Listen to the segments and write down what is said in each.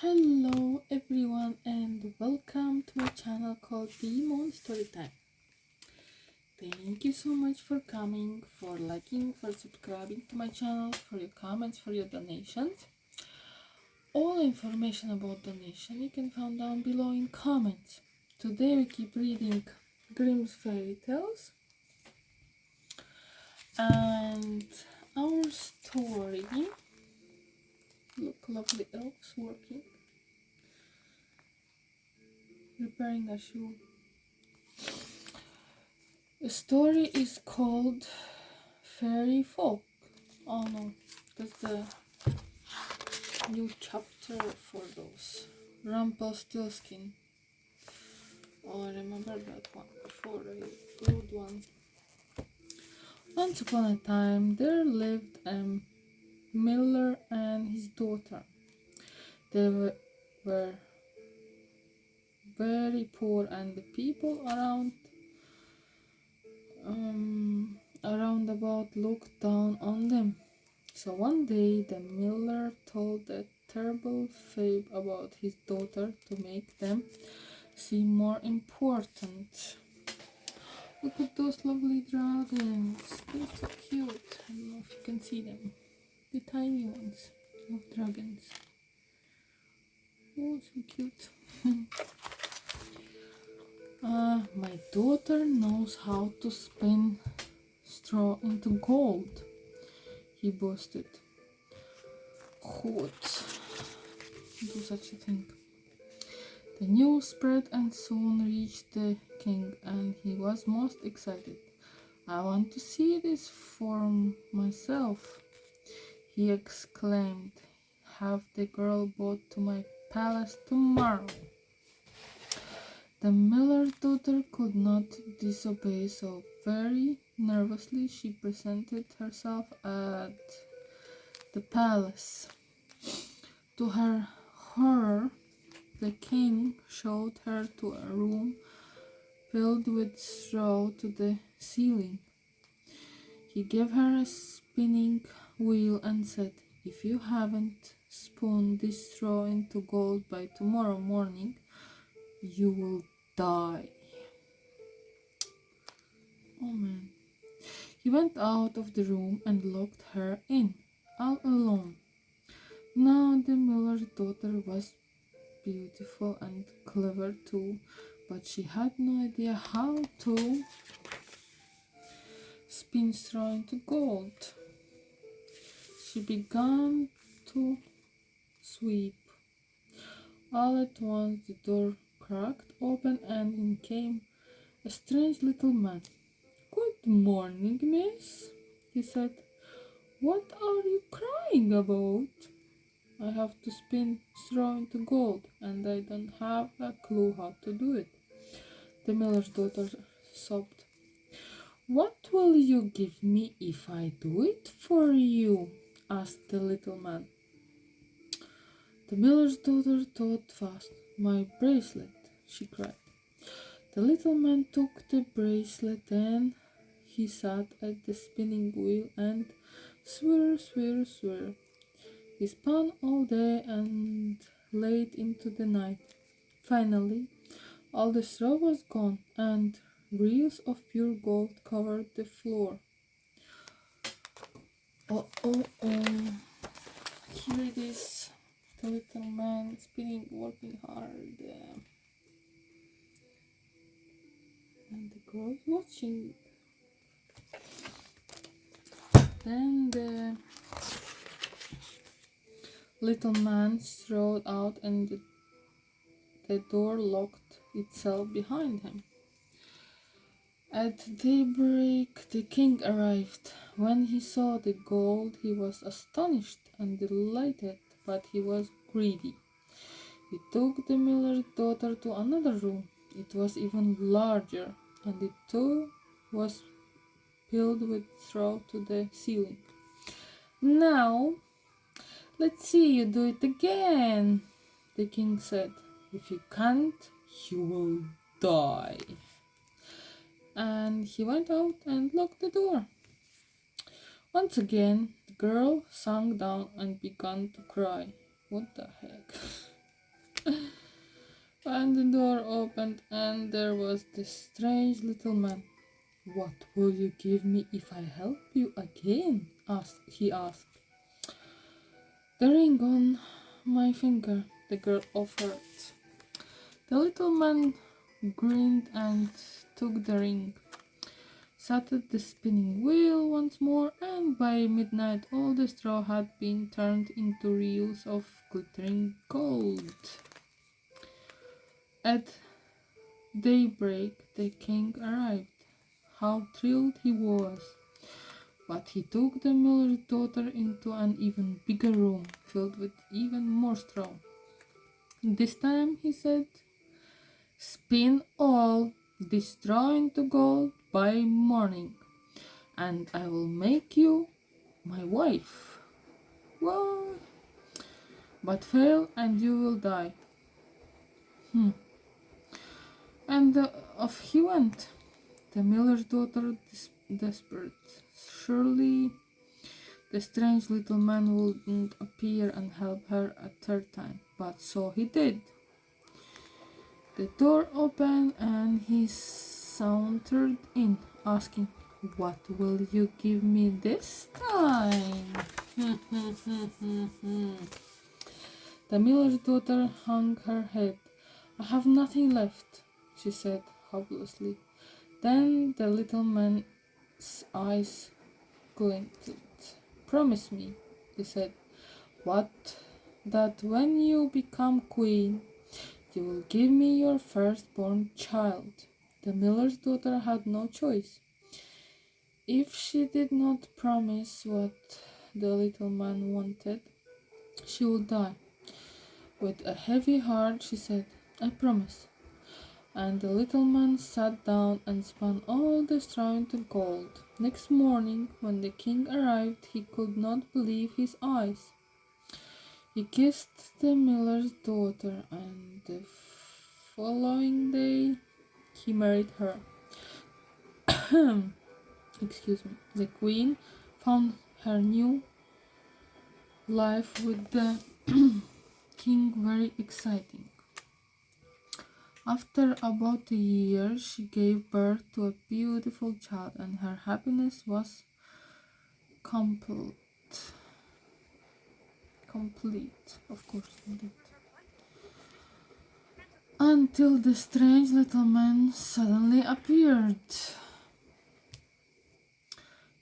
Hello everyone and welcome to my channel called Demon Storytime. Thank you so much for coming, for liking, for subscribing to my channel, for your comments, for your donations. All information about donation you can find down below in comments. Today we keep reading Grimm's fairy tales and our story. Look, lovely elves working, repairing a shoe. The story is called Fairy Folk. Oh no, that's the new chapter for those. Ramplstilskin. Oh, I remember that one before, a good one. Once upon a time, there lived a miller and his daughter. They were very poor, and the people around about looked down on them. So one day the miller told a terrible fable about his daughter to make them seem more important. Look at those lovely dragons. They're so cute. I don't know if you can see them. The tiny ones of dragons. Oh, so cute. My daughter knows how to spin straw into gold, he boasted. Who would do such a thing? The news spread and soon reached the king, and he was most excited. I want to see this for myself, he exclaimed. Have the girl brought to my palace tomorrow. The miller's daughter could not disobey, so very nervously she presented herself at the palace. To her horror, the king showed her to a room filled with straw to the ceiling. He gave her a spinning wheel and said, "If you haven't spun this straw into gold by tomorrow morning, you will die." Oh man. He went out of the room and locked her in, all alone. Now the miller's daughter was beautiful and clever too, but she had no idea how to spin straw into gold. She began to sweep. All at once the door cracked open and in came a strange little man. "Good morning, miss," he said. "What are you crying about?" "I have to spin straw into gold, and I don't have a clue how to do it," the miller's daughter sobbed. "What will you give me if I do it for you?" asked the little man. The miller's daughter thought fast. "My bracelet," she cried. The little man took the bracelet and he sat at the spinning wheel and swirl, swirl, swirl. He spun all day and late into the night. Finally, all the straw was gone and reels of pure gold covered the floor. Oh, oh, oh. Here it is. The little man spinning, working hard. And the girl watching. Then the little man strode out and the door locked itself behind him. At daybreak the king arrived. When he saw the gold he was astonished and delighted, but he was greedy. He took the miller's daughter to another room. It was even larger, and it too was filled with straw to the ceiling. "Now, let's see you do it again," the king said. "If you can't, you will die." And he went out and locked the door. Once again, the girl sank down and began to cry. What the heck? And the door opened, and there was this strange little man. "What will you give me if I help you again?" he asked. "The ring on my finger," the girl offered. The little man grinned and took the ring, sat at the spinning wheel once more, and by midnight all the straw had been turned into reels of glittering gold. At daybreak the king arrived. How thrilled he was! But he took the miller's daughter into an even bigger room, filled with even more straw. "This time," he said, "spin all this straw into gold by morning, and I will make you my wife. Why? But fail, and you will die." And off he went. The miller's daughter desperate. Surely the strange little man wouldn't appear and help her a third time, but so he did. The door opened and he sauntered in, asking, "What will you give me this time?" The miller's daughter hung her head. "I have nothing left," she said hopelessly. Then the little man's eyes glinted. "Promise me," he said, "that when you become queen, you will give me your firstborn child." The miller's daughter had no choice. If she did not promise what the little man wanted, she would die. With a heavy heart, she said, "I promise." And the little man sat down and spun all the straw into gold. Next morning, when the king arrived, he could not believe his eyes. He kissed the miller's daughter, and the following day he married her. Excuse me. The queen found her new life with the king very exciting. After about a year, she gave birth to a beautiful child, and her happiness was complete. Complete, of course, indeed. Until the strange little man suddenly appeared.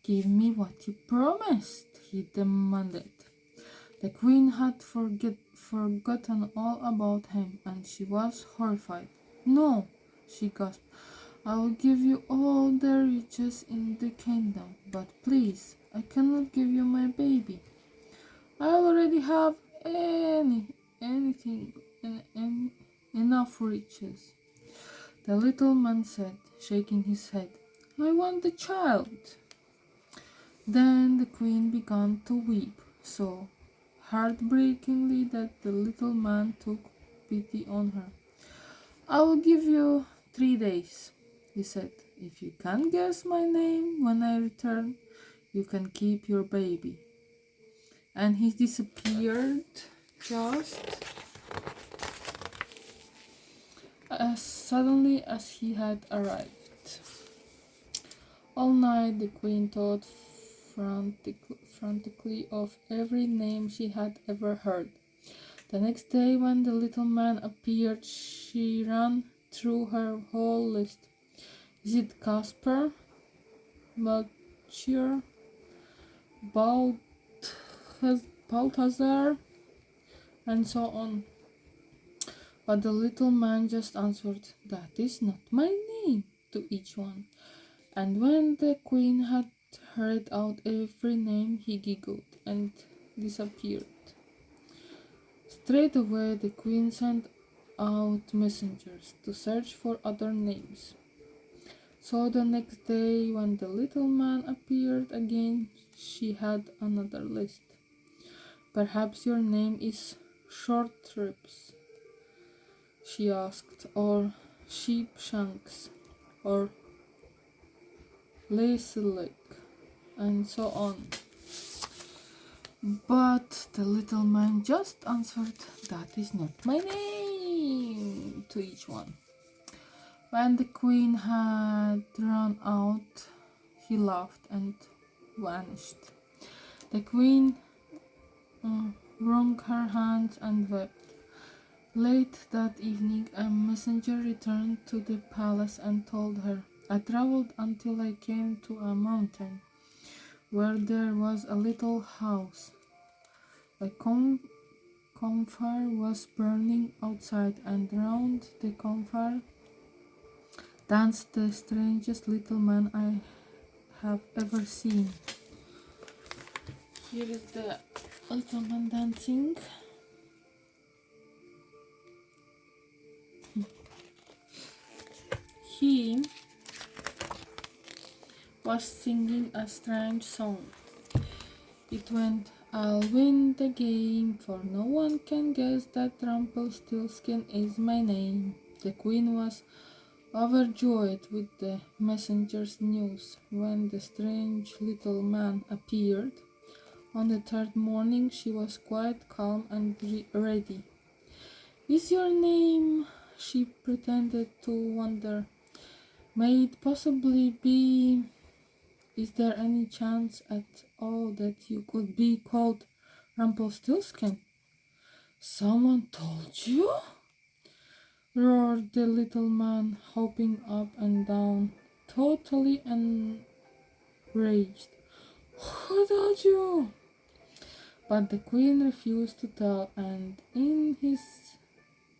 "Give me what you promised," he demanded. The queen had forgotten all about him, and she was horrified. "No," she gasped, "I will give you all the riches in the kingdom, but please, I cannot give you my baby. I already have anything enough riches." The little man said, shaking his head, "I want the child." Then the queen began to weep so heartbreakingly that the little man took pity on her. "I will give you 3 days," he said. "If you can guess my name when I return, you can keep your baby." And he disappeared just as suddenly as he had arrived. All night the queen thought frantically of every name she had ever heard. The next day, when the little man appeared, she ran through her whole list. "Is it Casper, Melchior, Balthazar, and so on?" But the little man just answered, "That is not my name," to each one. And when the queen had heard out every name, he giggled and disappeared. Straight away the queen sent out messengers to search for other names. So the next day, when the little man appeared again, she had another list. "Perhaps your name is Short Ribs," she asked, "or Sheepshanks, or Lazy Leg, and so on." But the little man just answered, "That is not my name." to each one. When the queen had run out, he laughed and vanished. The queen wrung her hands and wept. Late that evening, a messenger returned to the palace and told her, "I traveled until I came to a mountain where there was a little house. A campfire was burning outside, and round the campfire danced the strangest little man I have ever seen." Here is the little man dancing. He was singing a strange song. It went, "I'll win the game, for no one can guess that Ramplstilskin is my name." The queen was overjoyed with the messenger's news. When the strange little man appeared on the third morning, she was quite calm and ready. "Is your name?" She pretended to wonder. "May it possibly be? Is there any chance at all that you could be called Ramplstilskin?" "Someone told you?" roared the little man, hopping up and down, totally enraged. "Who told you?" But the queen refused to tell, and in his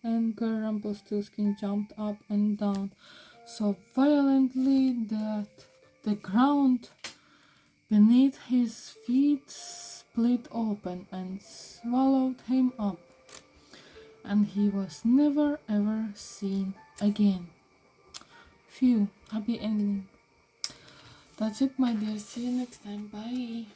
anger, Ramplstilskin jumped up and down so violently that the ground beneath his feet split open and swallowed him up, and he was never ever seen again. Phew, happy ending. That's it, my dear. See you next time. Bye.